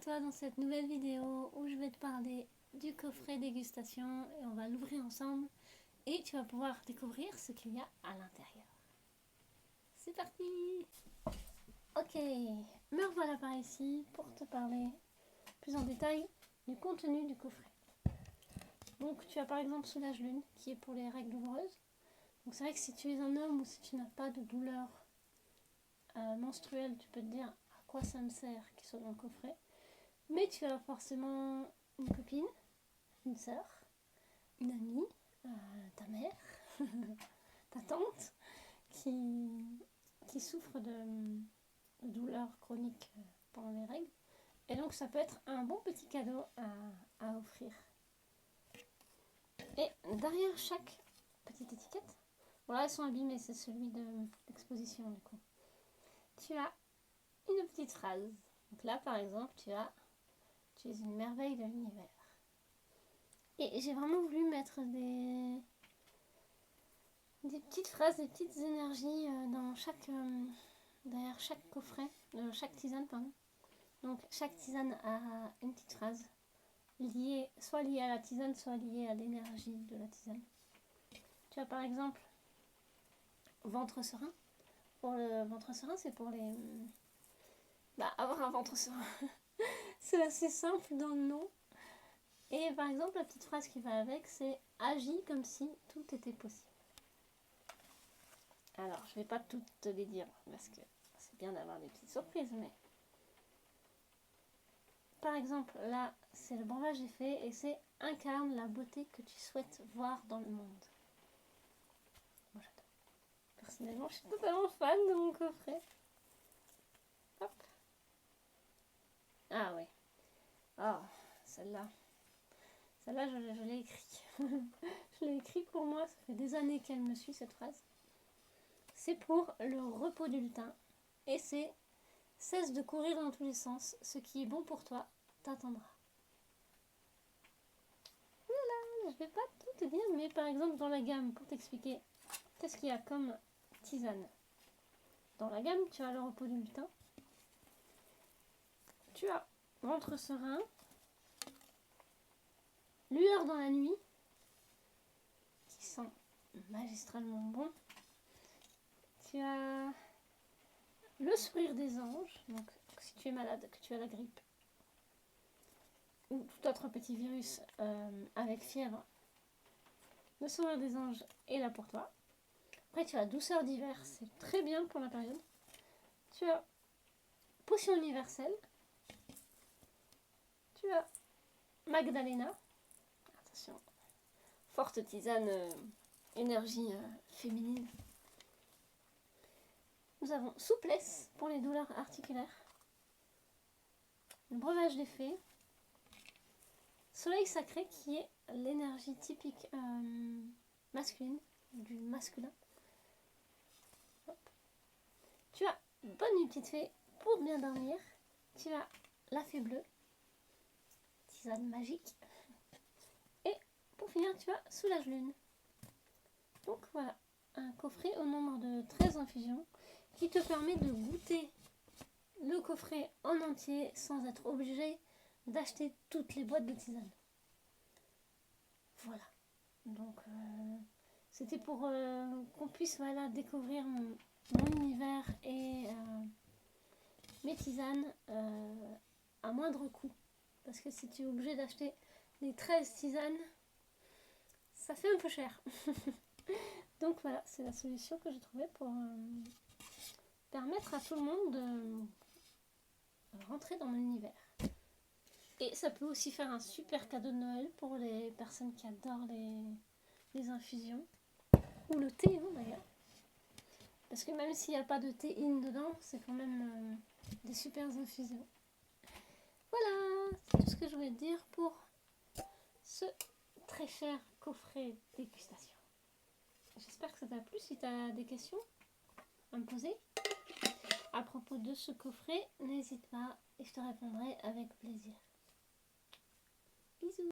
toi dans cette nouvelle vidéo où je vais te parler du coffret dégustation et on va l'ouvrir ensemble et tu vas pouvoir découvrir ce qu'il y a à l'intérieur. C'est parti! Ok, me revoilà par ici pour te parler plus en détail du contenu du coffret. Donc tu as par exemple Soulage Lune qui est pour les règles douloureuses. Donc c'est vrai que si tu es un homme ou si tu n'as pas de douleur menstruelle, tu peux te dire à quoi ça me sert qu'il soit dans le coffret. Mais tu as forcément une copine, une sœur, une amie, ta mère, ta tante qui souffre de douleurs chroniques pendant les règles. Et donc ça peut être un bon petit cadeau à offrir. Et derrière chaque petite étiquette, voilà, elles sont abîmées, c'est celui de l'exposition du coup. Tu as une petite phrase. Donc là par exemple, tu es une merveille de l'univers. Et j'ai vraiment voulu mettre des petites phrases, des petites énergies derrière chaque coffret, chaque tisane, pardon. Donc chaque tisane a une petite phrase, soit liée à la tisane, soit liée à l'énergie de la tisane. Tu as par exemple ventre serein. Pour le ventre serein, c'est pour les... avoir un ventre serein. C'est assez simple dans le nom. Et par exemple, la petite phrase qui va avec, c'est « Agis comme si tout était possible ». Alors, je ne vais pas toutes te les dire, parce que c'est bien d'avoir des petites surprises, mais... Par exemple, là, c'est le breuvage des fées, et c'est « Incarne la beauté que tu souhaites voir dans le monde ». Moi, j'adore. Personnellement, je suis totalement fan de mon coffret. Hop. Ah ouais. Oh, celle-là. Celle-là, je l'ai écrite. Je l'ai écrite pour moi, ça fait des années qu'elle me suit, cette phrase. C'est pour le repos du lutin. Et c'est « Cesse de courir dans tous les sens. Ce qui est bon pour toi t'attendra. » Voilà, je ne vais pas tout te dire, mais par exemple dans la gamme, pour t'expliquer, qu'est-ce qu'il y a comme tisane. Dans la gamme, tu as le repos du lutin. Tu as ventre serein. Lueur dans la nuit, qui sent magistralement bon. Tu as le sourire des anges, donc si tu es malade, que tu as la grippe, ou tout autre petit virus avec fièvre, le sourire des anges est là pour toi. Après tu as douceur d'hiver, c'est très bien pour la période. Tu as potion universelle. Tu as Magdalena. Attention, forte tisane, énergie féminine. Nous avons souplesse pour les douleurs articulaires. Le breuvage des fées. Soleil sacré qui est l'énergie typique masculine, du masculin. Hop. Tu as bonne nuit petite fée pour bien dormir. Tu as la fée bleue, tisane magique. Et pour finir, tu as Soulage Lune. Donc voilà, un coffret au nombre de 13 infusions qui te permet de goûter le coffret en entier sans être obligé d'acheter toutes les boîtes de tisane. Voilà. Donc c'était pour qu'on puisse découvrir mon univers et mes tisanes à moindre coût. Parce que si tu es obligé d'acheter les 13 tisanes, ça fait un peu cher. Donc voilà, c'est la solution que j'ai trouvée pour permettre à tout le monde de rentrer dans mon univers. Et ça peut aussi faire un super cadeau de Noël pour les personnes qui adorent les infusions. Ou le thé, hein, d'ailleurs. Parce que même s'il n'y a pas de théine dedans, c'est quand même des super infusions. Voilà, c'est tout ce que je voulais te dire pour ce très cher coffret dégustation. J'espère que ça t'a plu. Si tu as des questions à me poser à propos de ce coffret, n'hésite pas et je te répondrai avec plaisir. Bisous.